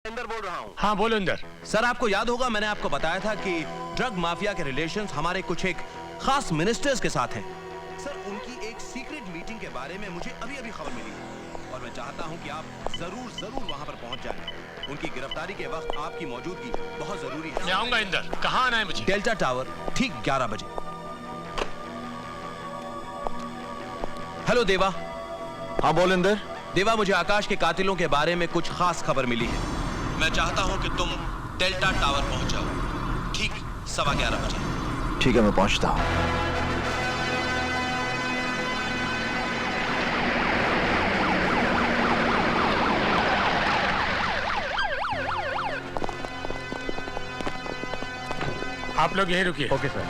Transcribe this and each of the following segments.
इंदर बोल रहा हूँ। हाँ बोलो इंदर। सर आपको याद होगा मैंने आपको बताया था कि ड्रग माफिया के रिलेशंस हमारे कुछ एक खास मिनिस्टर्स के साथ हैं। सर उनकी एक सीक्रेट मीटिंग के बारे में मुझे अभी अभी खबर मिली है और मैं चाहता हूँ कि आप जरूर वहाँ पर पहुँच जाएं। उनकी गिरफ्तारी के वक्त आपकी मौजूदगी बहुत जरूरी है। मैं आऊंगा इंदर। कहाँ आना है मुझे? डेल्टा टावर ठीक 11 बजे। हेलो देवा। हाँ बोल इंदर। देवा मुझे आकाश के कातिलों के बारे में कुछ खास खबर मिली है। मैं चाहता हूं कि तुम डेल्टा टावर पहुंच जाओ ठीक 11:15 बजे। ठीक है मैं पहुंचता हूं। आप लोग यहीं रुकिए। Okay sir.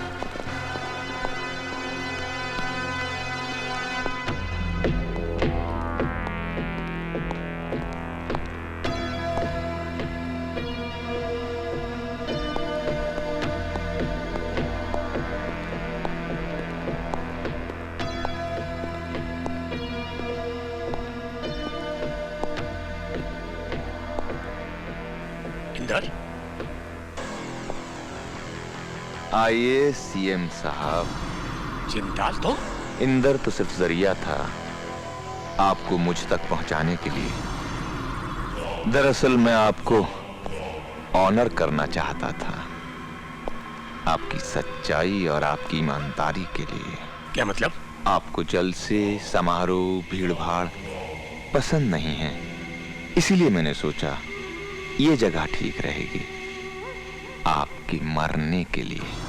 इंदर आइए सीएम साहब। जिंदाल तो इंदर तो सिर्फ जरिया था आपको मुझ तक पहुंचाने के लिए। दरअसल मैं आपको ऑनर करना चाहता था आपकी सच्चाई और आपकी ईमानदारी के लिए। क्या मतलब? आपको जल्द से समारोह भीड़ भाड़ पसंद नहीं है, इसीलिए मैंने सोचा ये जगह ठीक रहेगी आपके मरने के लिए।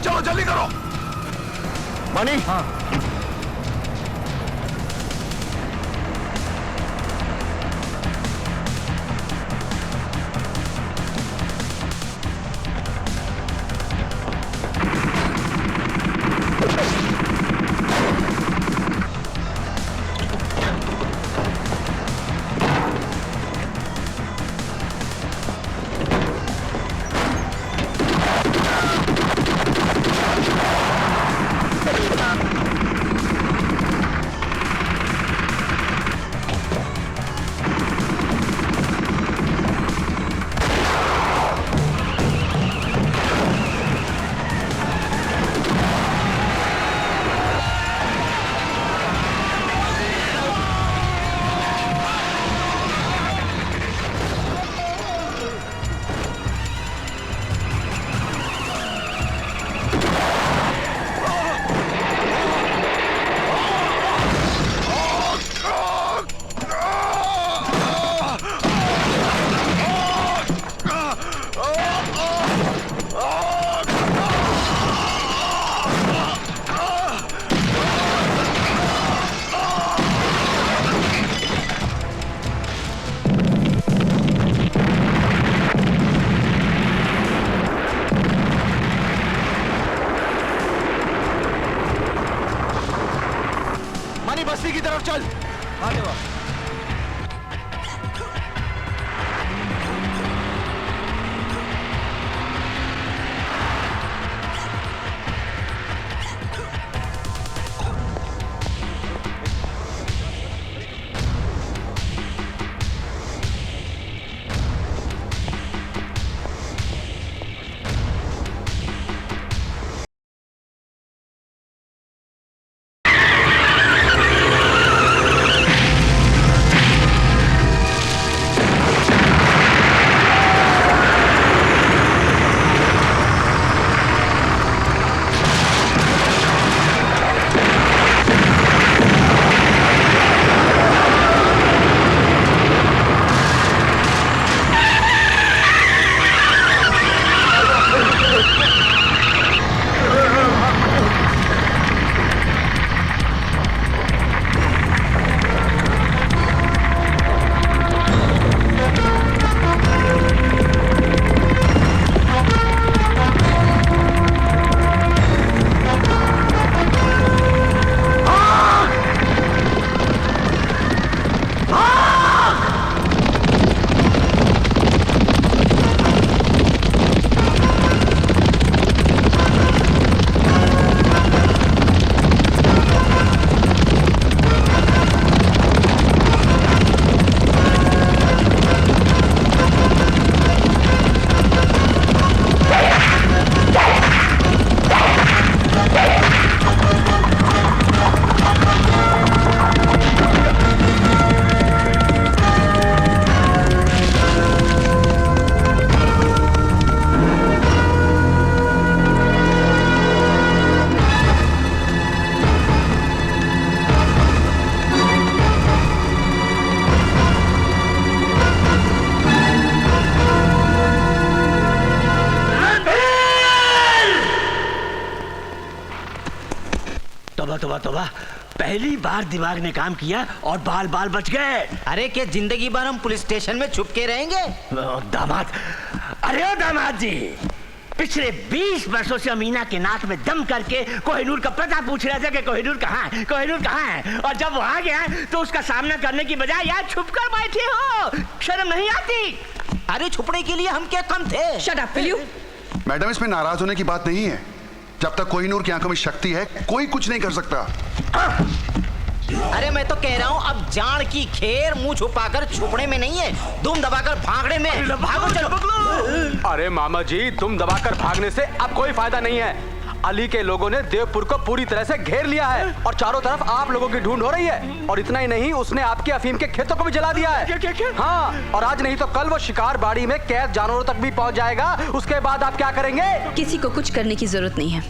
चलो जल्दी करो। मनी, हाँ। बस्ती की तरफ चल। हाँ देवा। तोबा तोबा, पहली बार दिमाग ने काम किया और बाल बाल बच गए। अरे क्या जिंदगी भर हम पुलिस स्टेशन में छुप के रहेंगे? दामाद, अरे ओ दामाद जी, पिछले 20 वर्षों से अमीना के नाक में दम करके कोहिनूर का पता पूछ रहे थे कि कोहिनूर कहाँ है, कोहिनूर कहाँ है, और जब वहां गया तो उसका सामना करने की बजाय यार छुप कर बैठे हो। शर्म नहीं आती? अरे छुपने के लिए हम क्या कम थे? Shut up will you? Madam, इसमें नाराज होने की बात नहीं है। जब तक कोहिनूर की आंखों में शक्ति है, कोई कुछ नहीं कर सकता। अरे मैं तो कह रहा हूँ अब जान की खेर मुंह छुपाकर छुपने में नहीं है, दुम दबाकर भागने में। भागो चलो। अरे मामा जी, तुम दबाकर भागने से अब कोई फायदा नहीं है। अली के लोगों ने देवपुर को पूरी तरह से घेर लिया है और चारों तरफ आप लोगों की ढूंढ हो रही है। और इतना ही नहीं, उसने आपके अफीम के खेतों को भी जला दिया है। क्या? हाँ, और आज नहीं तो कल वो शिकार बाड़ी में कैद जानवरों तक भी पहुंच जाएगा। उसके बाद आप क्या करेंगे? किसी को कुछ करने की जरूरत नहीं है।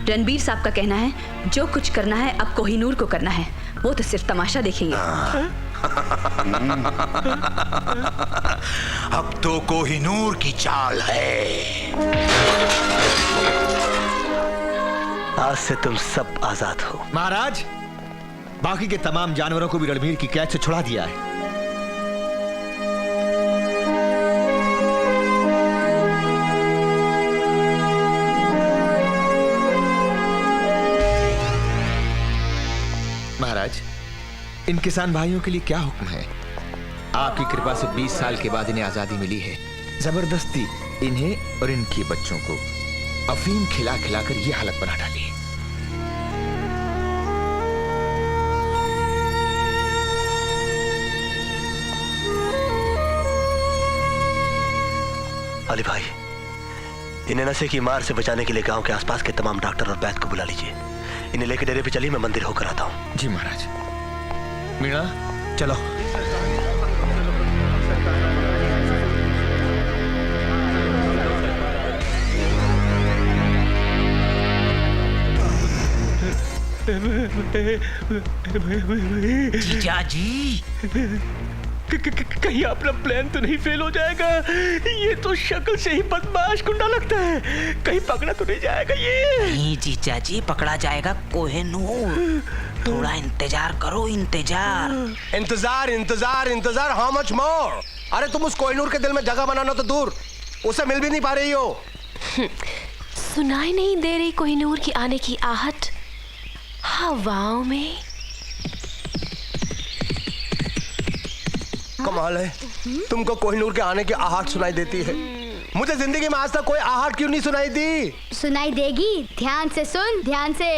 रणबीर साहब का कहना है जो कुछ करना है अब कोहिनूर को करना है, वो तो सिर्फ तमाशा देखेंगे। अब तो कोहिनूर की चाल है। आज से तुम सब आजाद हो। महाराज, बाकी के तमाम जानवरों को भी रणबीर की कैद से छुड़ा दिया है। महाराज, इन किसान भाइयों के लिए क्या हुक्म है? आपकी कृपा से 20 साल के बाद इन्हें आजादी मिली है। जबरदस्ती इन्हें और इनके बच्चों को अफीम खिला खिलाकर ये हालत बना डाली। अली भाई, इन्हें नशे की मार से बचाने के लिए गांव के आसपास के तमाम डॉक्टर और वैद्य को बुला लीजिए। इन्हें लेकर डेरे पे चलिए, मैं मंदिर होकर आता हूँ। जी महाराज। मीणा, चलो। जीजा जी, कहीं अपना प्लान तो नहीं फेल हो जाएगा? ये तो शक्ल से ही बदमाश गुंडा लगता है। कहीं पकड़ा तो नहीं जाएगा ये? नहीं जीजा जी, पकड़ा जाएगा कोहिनूर। थोड़ा इंतजार करो, इंतजार। इंतजार इंतजार इंतजार, हाउ मच मोर? अरे तुम उस कोहिनूर के दिल में जगह बनाना तो दूर, उससे मिल भी नहीं पा रही हो। सुनाई नहीं दे रही कोहिनूर की आने की आहट हवाओं में? कमाल है, तुमको कोहिनूर के आने की आहट सुनाई देती है। मुझे जिंदगी में आज तक कोई आहट क्यों नहीं सुनाई दी? सुनाई देगी, ध्यान से सुन, ध्यान से।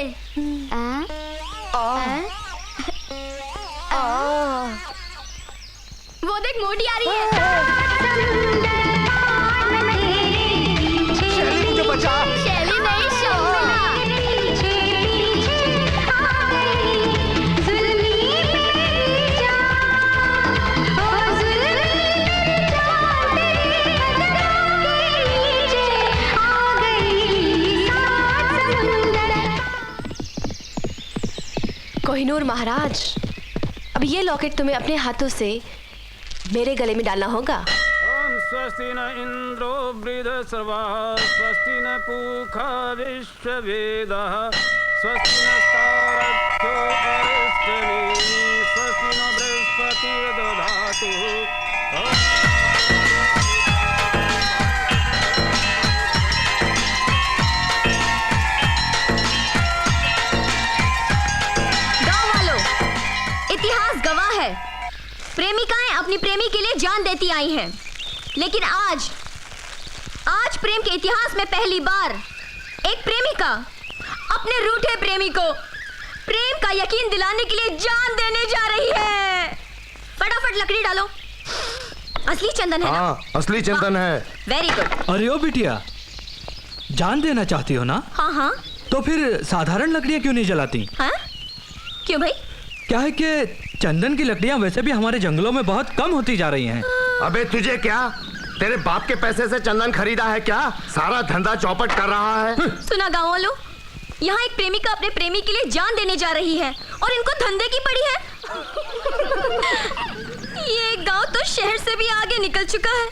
वो देख, मोटी आ रही है। शैली, मुझे बचा। शैली नहीं, शोभा। कोहिनूर महाराज, अब ये लॉकेट तुम्हें अपने हाथों से मेरे गले में डालना होगा। स्वस्ति न इंद्रो वृद्धश्रवा, स्वस्ति न पूषा विश्ववेदाः, स्वस्ति नस्तारभ्यो अरिष्टनेमिः, स्वस्ति न बृहस्पतिर्दधातु। इतिहास गवाह है, प्रेमिकाएं अपनी प्रेमी के लिए जान देती आई हैं, लेकिन आज प्रेम के इतिहास में पहली बार एक प्रेमिका अपने रूठे प्रेमी को प्रेम का यकीन दिलाने के लिए जान देने जा रही है। फटाफट लकड़ी डालो। असली चंदन है ना? असली चंदन है। Very good. अरे ओ बिटिया, जान देना चाहती हो ना? हाँ हाँ। तो फिर साधारण लकड़ियां क्यों नहीं जलाती? हाँ? क्यों भाई? क्या है कि चंदन की लकड़ियां वैसे भी हमारे जंगलों में बहुत कम होती जा रही हैं। अबे तुझे क्या, तेरे बाप के पैसे से चंदन खरीदा है क्या? सारा धंधा चौपट कर रहा है। सुना गाँव वालों, यहाँ एक प्रेमिका अपने प्रेमी के लिए जान देने जा रही है और इनको धंधे की पड़ी है। ये गांव तो शहर से भी आगे निकल चुका है।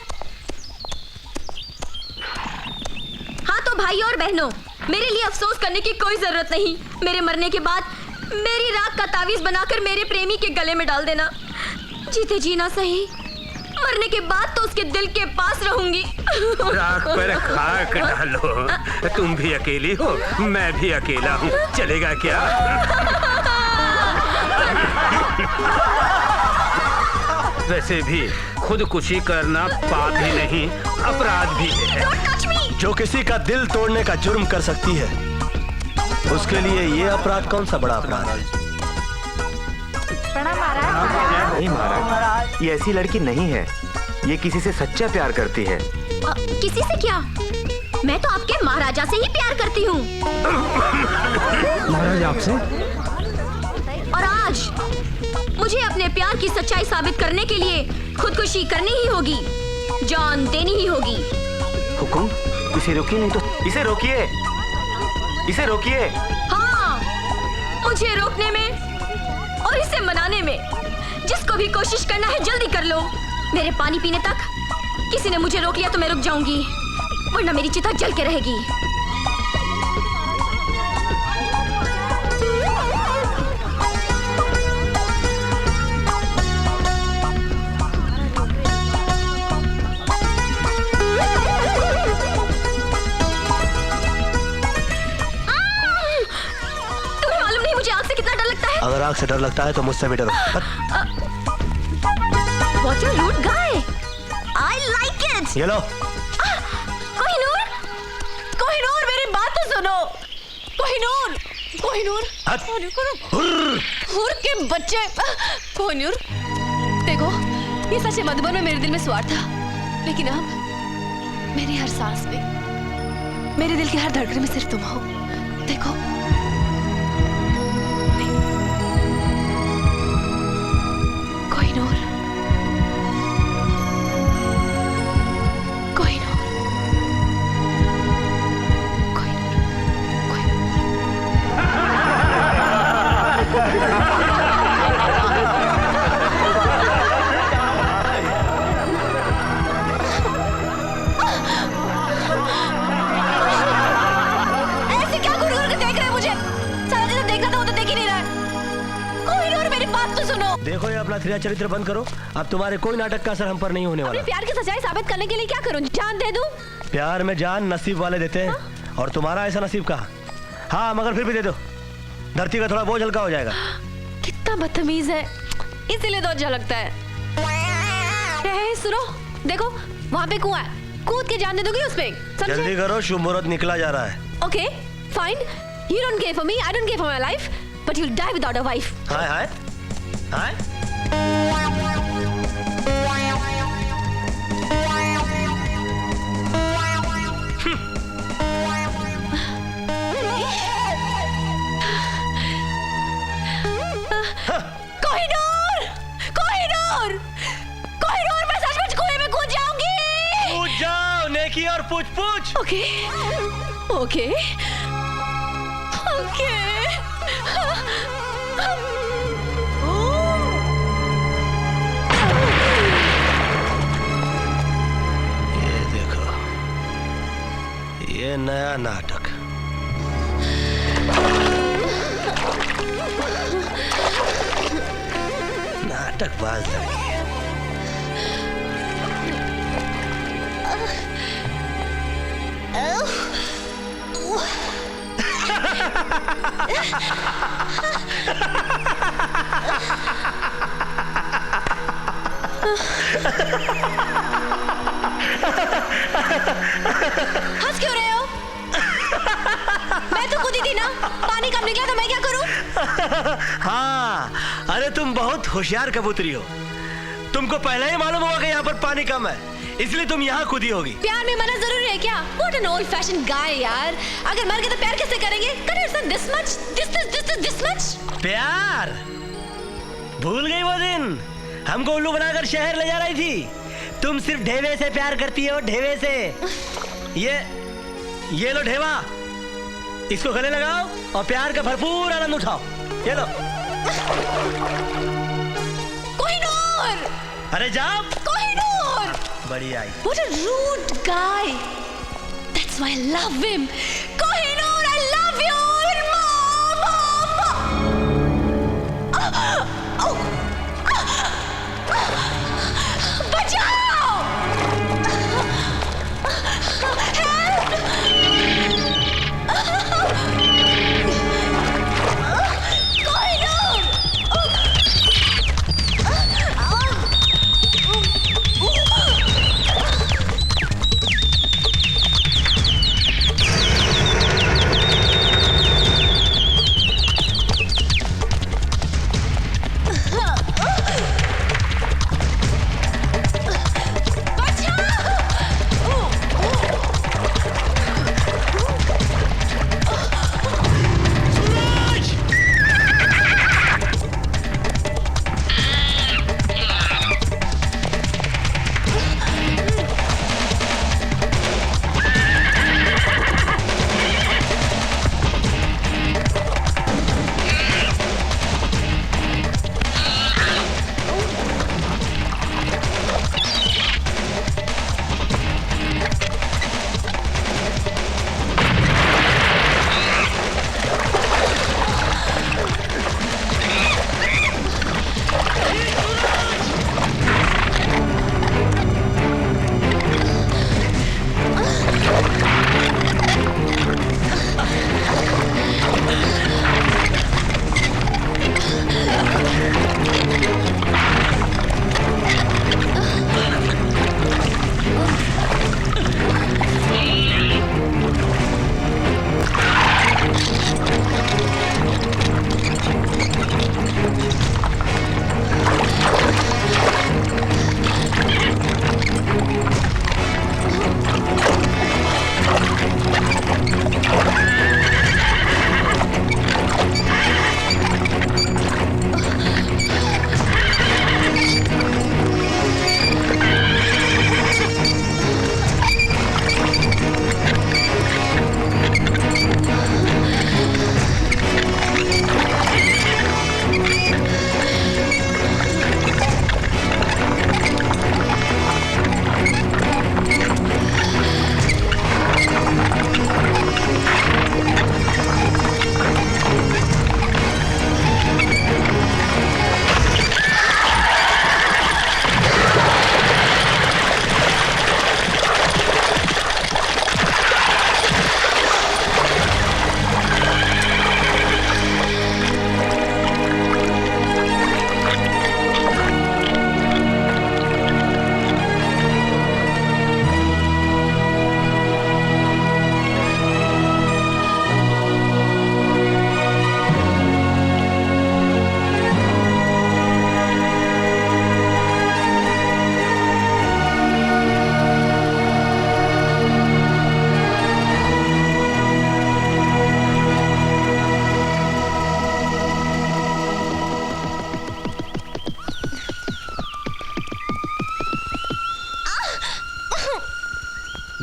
हाँ तो भाई और बहनों, मेरे लिए अफसोस करने की कोई जरूरत नहीं। मेरे मरने के बाद मेरी राख का तावीज बनाकर मेरे प्रेमी के गले में डाल देना। जीते जीना सही, मरने के बाद तो उसके दिल के पास रहूंगी। राख पर खाक डालो। तुम भी अकेली हो, मैं भी अकेला हूँ, चलेगा क्या? वैसे भी खुदकुशी करना पाप ही नहीं अपराध भी है। जो किसी का दिल तोड़ने का जुर्म कर सकती है, उसके लिए ये अपराध कौन सा बड़ा अपराध है? नहीं महाराज, ये ऐसी लड़की नहीं है। ये किसी से सच्चा प्यार करती है। किसी से क्या? मैं तो आपके महाराजा से ही प्यार करती हूँ। महाराज आपसे? और आज मुझे अपने प्यार की सच्चाई साबित करने के लिए खुदकुशी करनी ही होगी, जान देनी ही होगी। हुकुम, इसे रोकिए, नहीं तो इसे रोकिए, इसे रोकिए। हाँ, मुझे रोकने में और इसे मनाने में जिसको भी कोशिश करना है जल्दी कर लो। मेरे पानी पीने तक किसी ने मुझे रोक लिया तो मैं रुक जाऊंगी, वरना मेरी चिता जल के रहेगी। तुम्हें मालूम नहीं मुझे आग से कितना डर लगता है? अगर आग से डर लगता है तो मुझसे भी डरो। What a rude guy! I like it. ये लो। कोहिनूर, कोहिनूर मेरी बात तो सुनो। कोहिनूर, कोहिनूर, हुर के बच्चे। कोहिनूर, देखो ये सच है, मधुबन में मेरे दिल में स्वार्थ था, लेकिन अब मेरी हर सांस में, मेरे दिल की हर धड़कन में सिर्फ तुम हो। देखो कोहिनूर, ऐसे क्या घूर-घूर के देख रहे हैं मुझे? सारा जिसे देखना था वो तो देख ही नहीं रहा है। कोहिनूर मेरी बात तो सुनो। देखो ये अपना थ्रिया चरित्र बंद करो। अब तुम्हारे कोई नाटक का असर हम पर नहीं होने वाला। अपने प्यार की सच्चाई साबित करने के लिए क्या करूं? जान दे दूं? प्यार में जान नसीब वाले देते हैं। और तुम्हारा ऐसा नसीब कहाँ? हाँ, मगर फिर भी दे दो, धरती का थोड़ा बोझ हल्का हो जाएगा। कितना बदतमीज है, इसीलिए तो अच्छा लगता है। सुनो, देखो वहाँ पे कुआं है, कूद के जान दे दोगी उसमें? जल्दी करो, शुभ मुहूर्त निकला जा रहा है। Okay, fine. You don't care for me, I don't care for my life, but you'll die without a wife. हाय हाय हाय। कोहिनूर, कोहिनूर, कोहिनूर, मैं सचमुच कुएं में कूद जाऊंगी। कूद जाओ, नेकी और पूछ पूछ। Okay, okay, okay. ये देखो, ये नया नाटक। नाटकबाज लड़की है। हंस क्यों रहे हो? मैं तो कूदी थी ना, पानी कम निकला तो मैं क्या करूं? हाँ, अरे तुम बहुत होशियार कबूतरी हो। तुमको पहले ही मालूम होगा कि यहाँ पर पानी कम है, इसलिए तुम यहाँ कूदी होगी। प्यार में मरना जरूरी है क्या? What an old fashioned guy यार। अगर मर गए तो प्यार कैसे करेंगे? Can you understand this much? This much? प्यार? भूल गई वो दिन? हमको उल्लू बनाकर शहर ले जा रही थी। तुम सिर्फ ढेवे से प्यार करती हो, ढेवे से। ये लो ढेवा, इसको गले लगाओ और प्यार का भरपूर आनंद उठाओ। ये लो। कोहिनूर! अरे जाओ। कोहिनूर! बड़ी आई। What a rude guy. That's why I love him. Kohinoor, I love you. बचाओ! कोहिनूर!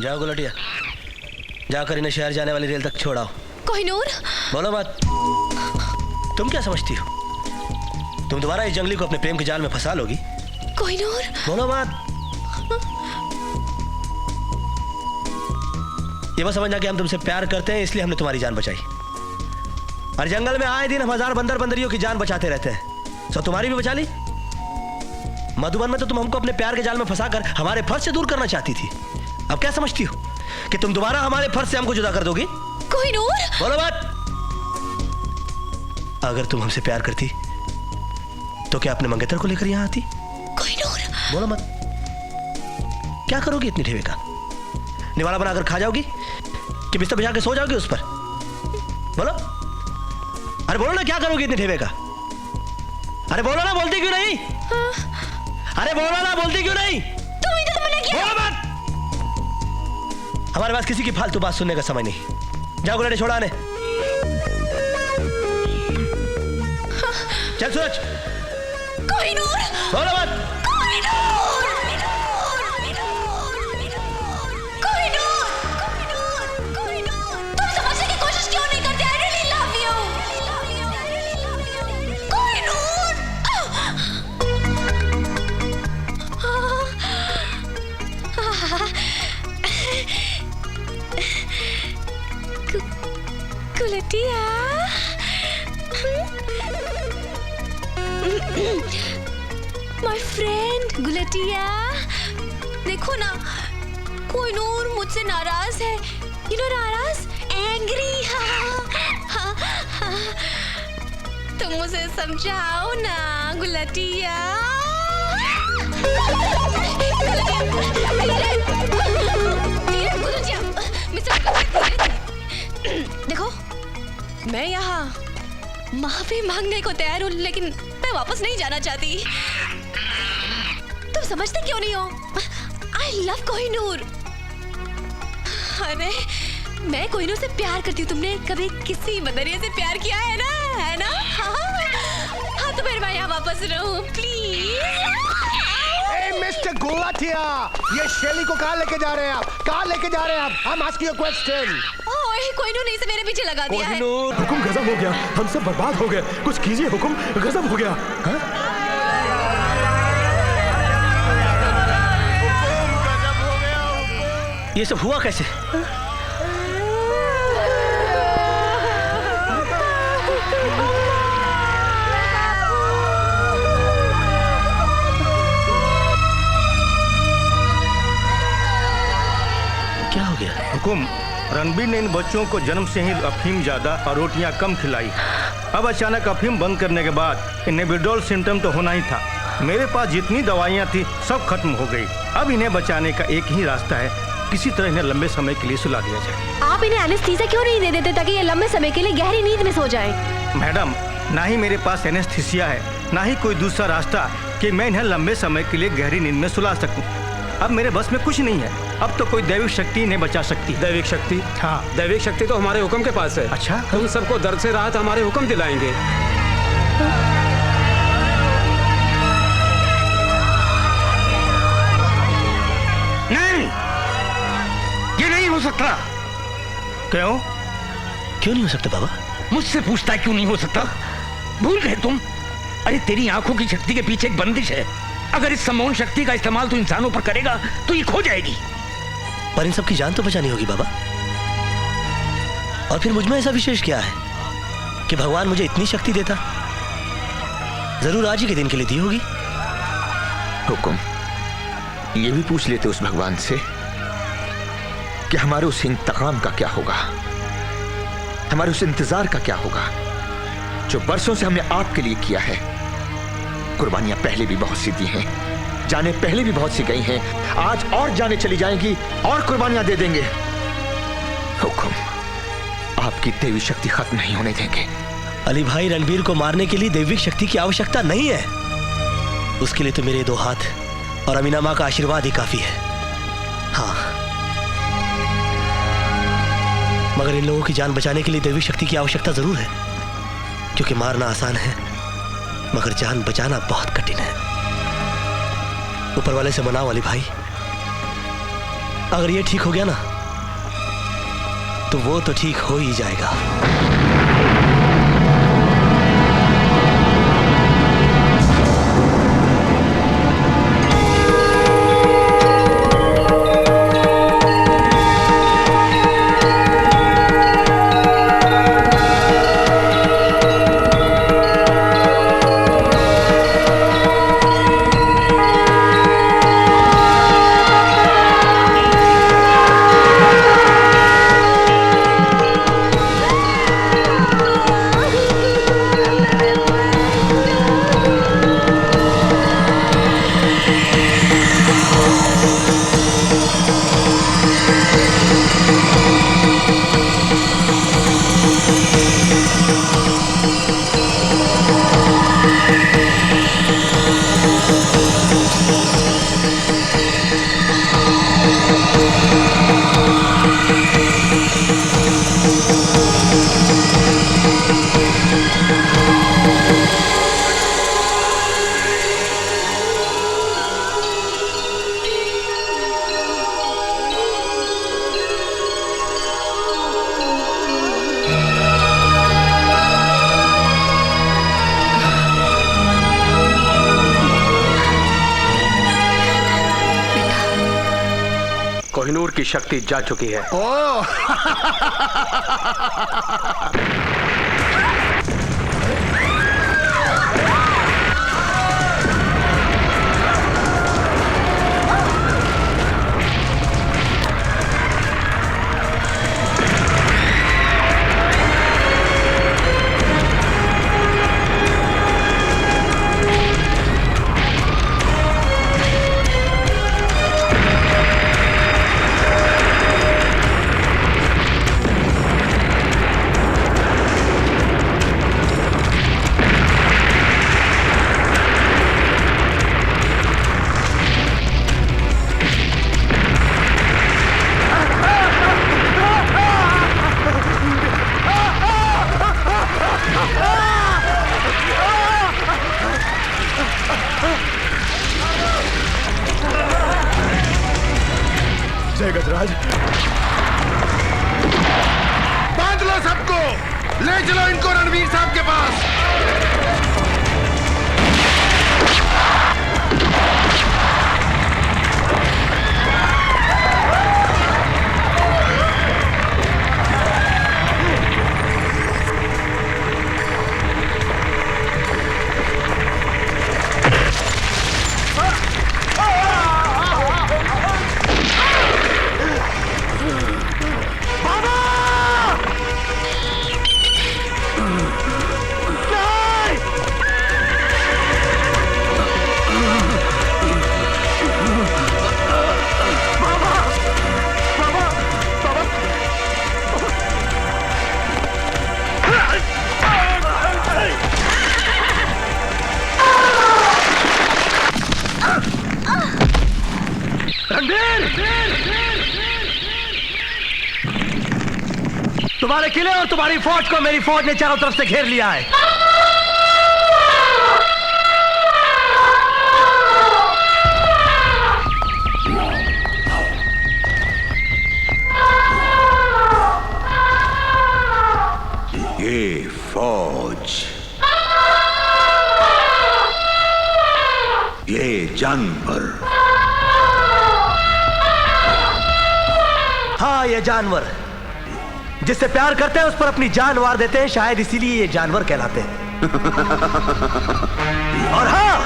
जाओ गुलटिया, जाकर इन्हें शहर जाने वाली रेल तक छोड़ाओ। कोहिनूर, बोलो मत। तुम क्या समझती हो? तुम दोबारा इस जंगली को अपने प्रेम के जाल में फंसा लोगी? कोहिनूर, बोलो मत। ये मत समझना कि हम तुमसे प्यार करते हैं इसलिए हमने तुम्हारी जान बचाई। और जंगल में आए दिन हम हजार बंदर बंदरियों की जान बचाते रहते हैं। सो तुम्हारी भी बचा ली। मधुबन में तो तुम हमको अपने प्यार के जाल में फंसाकर हमारे फर्ज से दूर करना चाहती थी। अब क्या समझती हो कि तुम दोबारा हमारे फर्ज से हमको जुदा कर दोगी? कोहिनूर, बोलो मत। अगर तुम हमसे प्यार करती तो क्या अपने मंगेतर को लेकर यहां आती? कोहिनूर, बोलो मत। क्या करोगी इतनी ढेवे का? निवाला बनाकर खा जाओगी कि बिस्तर बिछा के सो जाओगी उस पर? बोलो। अरे बोलो ना, क्या करोगी इतने ढेवे का? अरे बोलो ना, बोलती क्यों नहीं? अरे बोलो ना, बोलती क्यों नहीं? बोलो मत। हमारे पास किसी की फालतू बात सुनने का समय नहीं। जाओ गुलाटी छोड़ा आने। चल सूरज। कोहिनूर, बोलो मत। तुम समझने की कोशिश क्यों नहीं करते? I really love you. Kohinoor, Gultiya, my friend Gultiya, देखो ना, कोहिनूर मुझसे नाराज है। यू नो नाराज, एंग्री। तुम मुझे समझाओ ना गुलटिया। देखो, मैं यहाँ माफी मांगने को तैयार हूँ, लेकिन मैं वापस नहीं जाना चाहती। तुम समझते क्यों नहीं हो? I love Kohinoor. अरे मैं कोहिनूर से प्यार करती हूँ। तुमने कभी किसी बदरिया से प्यार किया है ना? है ना? हाँ तो फिर मैं यहाँ वापस रहूँ, प्लीज। मिस्टर गुलाटिया, ये शैली को कहाँ लेके जा रहे हैं आप? कहाँ लेके जा रहे हैं आप? I'm asking you a question. Kohinoor ने इसे मेरे पीछे लगा दिया है। हुकुम, गजब हो गया, हम सब बर्बाद हो गए। कुछ कीजिए हुकुम, गजब हो गया। हाँ? ये सब हुआ कैसे? क्या हो गया? हुकुम, रणबीर ने इन बच्चों को जन्म से ही अफीम ज्यादा और रोटियां कम खिलाई। अब अचानक अफीम बंद करने के बाद इन्हें विड्रॉल सिम्टम तो होना ही था। मेरे पास जितनी दवाइयां थी सब खत्म हो गई। अब इन्हें बचाने का एक ही रास्ता है, किसी तरह इन्हें लंबे समय के लिए सुला दिया जाए। आप इन्हें एनेस्थीसिया क्यों नहीं दे देते ताकि ये लंबे समय के लिए गहरी नींद में सो जाए? मैडम, ना ही मेरे पास एनेस्थीसिया है, ना ही कोई दूसरा रास्ता कि मैं इन्हें लंबे समय के लिए गहरी नींद में सुला सकूं। अब मेरे बस में कुछ नहीं है। अब तो कोई दैविक शक्ति इन्हें बचा सकती है। दैविक शक्ति? हाँ, दैविक शक्ति तो हमारे हुक्म के पास है। अच्छा, तुम सबको दर्द से राहत हमारे हुक्म दिलाएंगे। नहीं, ये नहीं हो सकता। क्यों? क्यों नहीं हो सकता बाबा? मुझसे पूछता है क्यों नहीं हो सकता? भूल गए तुम? अरे तेरी आंखों की शक्ति के पीछे एक बंदिश है। अगर इस सम्मोहन शक्ति का इस्तेमाल तू इंसानों पर करेगा तो ये खो जाएगी। पर इन सब की जान तो बचानी होगी बाबा। और फिर मुझ में ऐसा विशेष क्या है कि भगवान मुझे इतनी शक्ति देता? जरूर आज ही के दिन के लिए दी होगी। हुकुम, ये भी पूछ लेते उस भगवान से कि हमारे उस इंतकाम का क्या होगा, हमारे उस इंतजार का क्या होगा जो बरसों से हमने आपके लिए किया है। कुर्बानियां पहले भी बहुत सी दी हैं, जाने पहले भी बहुत सी गई हैं, आज और जाने चली जाएंगी और कुर्बानियां दे देंगे। हुकुम, आपकी दैवी शक्ति खत्म नहीं होने देंगे। अली भाई, रणबीर को मारने के लिए दैविक शक्ति की आवश्यकता नहीं है। उसके लिए तो मेरे 2 हाथ और अमीना माँ का आशीर्वाद ही काफी है। हाँ, मगर इन लोगों की जान बचाने के लिए दैविक शक्ति की आवश्यकता जरूर है, क्योंकि मारना आसान है मगर जान बचाना बहुत कठिन है। ऊपर वाले से मनाओ अली भाई, अगर ये ठीक हो गया ना तो वो तो ठीक हो ही जाएगा। कोहिनूर की शक्ति जा चुकी है। जय गजराज। बांध लो सबको, ले चलो इनको रणवीर साहब के पास। तुम्हारे किले और तुम्हारी फौज को मेरी फौज ने चारों तरफ से घेर लिया है। ये फौज, ये जानवर, हाँ ये जानवर जिससे प्यार करते हैं उस पर अपनी जान वार देते हैं, शायद इसीलिए ये जानवर कहलाते हैं। और हाँ,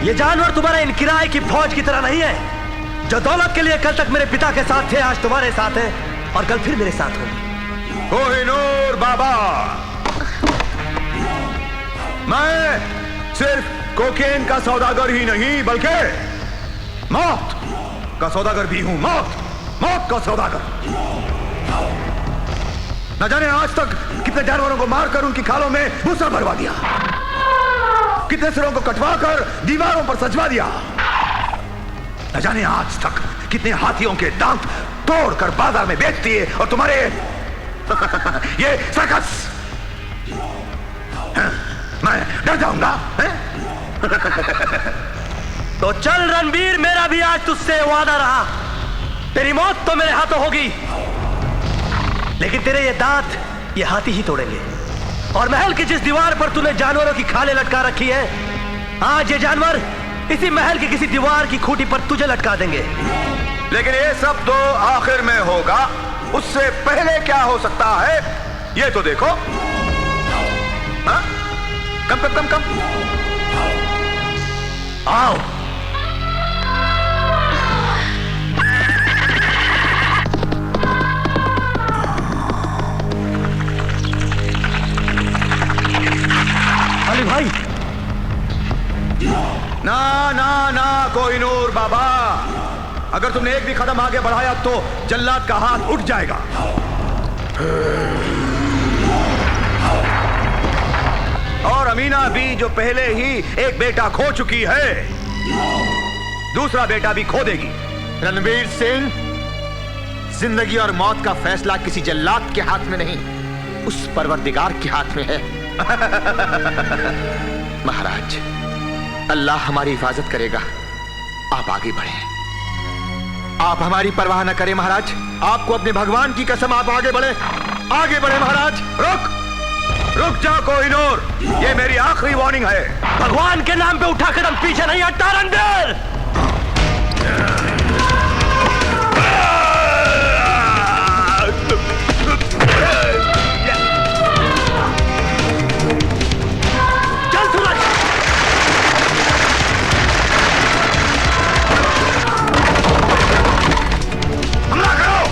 ये जानवर तुम्हारे इन किराए की फौज की तरह नहीं है जो दौलत के लिए कल तक मेरे पिता के साथ थे, आज तुम्हारे साथ है और कल फिर मेरे साथ होंगे। कोहिनूर बाबा, मैं सिर्फ कोकेन का सौदागर ही नहीं बल्कि मौत का सौदागर भी हूं। मौत का सौदागर। न जाने आज तक कितने जानवरों को मारकर उनकी खालों में भूसा भरवा दिया, कितने सिरों को कटवाकर दीवारों पर सजवा दिया, न जाने आज तक कितने हाथियों के दांत तोड़कर बाजार में बेच दिए। और तुम्हारे ये सर्कस, मैं डर जाऊंगा? तो चल रणवीर, मेरा भी आज तुझसे वादा रहा तेरी मौत तो मेरे हाथों होगी, लेकिन तेरे ये दांत ये हाथी ही तोड़ेंगे। और महल की जिस दीवार पर तूने जानवरों की खालें लटका रखी है, आज ये जानवर इसी महल की किसी दीवार की खूंटी पर तुझे लटका देंगे। लेकिन ये सब तो आखिर में होगा, उससे पहले क्या हो सकता है ये तो देखो। हाँ? कम आओ। अली भाई, ना ना ना कोहिनूर बाबा, अगर तुमने एक भी कदम आगे बढ़ाया तो जल्लाद का हाथ उठ जाएगा। और अमीना भी जो पहले ही एक बेटा खो चुकी है, दूसरा बेटा भी खो देगी। रणवीर सिंह, जिंदगी और मौत का फैसला किसी जल्लाद के हाथ में नहीं, उस परवरदिगार के हाथ में है। महाराज, अल्लाह हमारी हिफाजत करेगा, आप आगे बढ़ें। आप हमारी परवाह न करें महाराज, आपको अपने भगवान की कसम, आप आगे बढ़े महाराज। रुक जाओ कोहिनूर, ये मेरी आखिरी वार्निंग है। भगवान के नाम पे उठा कदम पीछे नहीं हटता रणवीर। चल सूरज, हमला करो।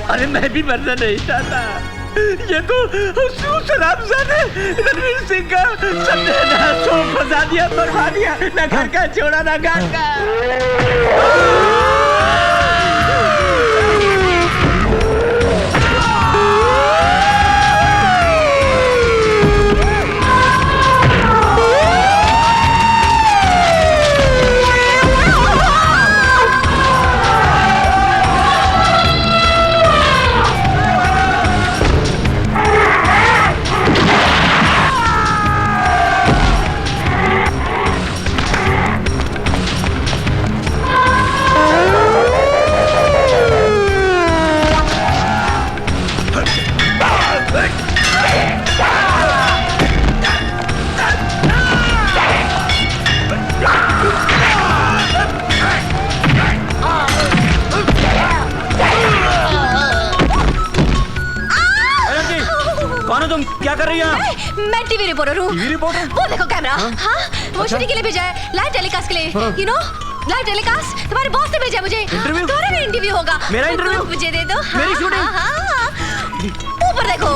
अरे मैं भी मरना नहीं चाहता। ये तो उस रामजादे रणवीर सिंह का सत्यानाश फंसा दिया, बर्बाद दिया, ना घर का छोड़ा ना घर का। क्या कर रही है? मैं टीवी रिपोर्टर हूँ। TV reporter? वो देखो कैमरा। हाँ, वो अच्छा? शूटिंग के लिए भेजा है, लाइव टेलीकास्ट के लिए। यू नो, लाइव टेलीकास्ट तुम्हारे बॉस ने भेजा मुझे। इंटरव्यू? तुम्हारा भी इंटरव्यू होगा। मेरा इंटरव्यू? मुझे दे दो। मेरी शूटिंग? ऊपर देखो।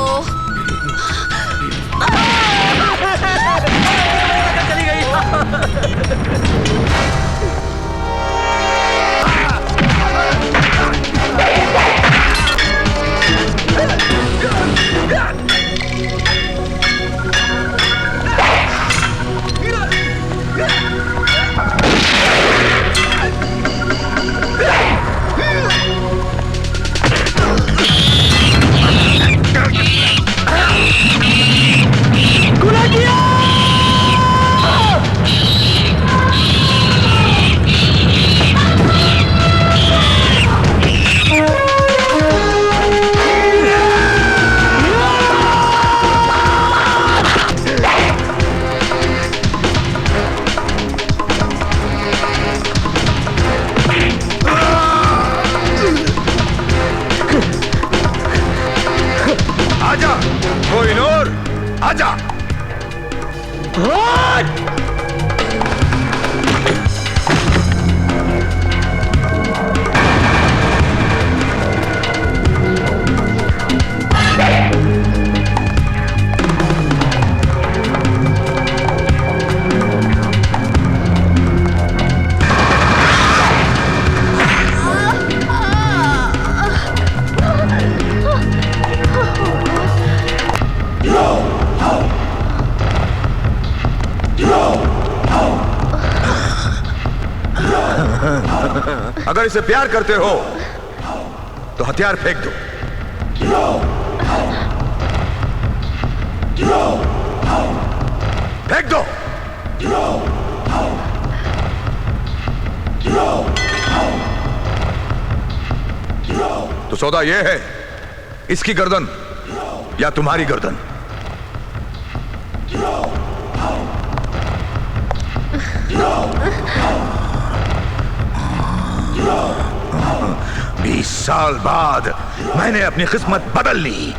अगर इसे प्यार करते हो तो हथियार फेंक दो। फेंक दो। तो सौदा यह है, इसकी गर्दन या तुम्हारी गर्दन। बीस साल बाद मैंने अपनी किस्मत बदल ली।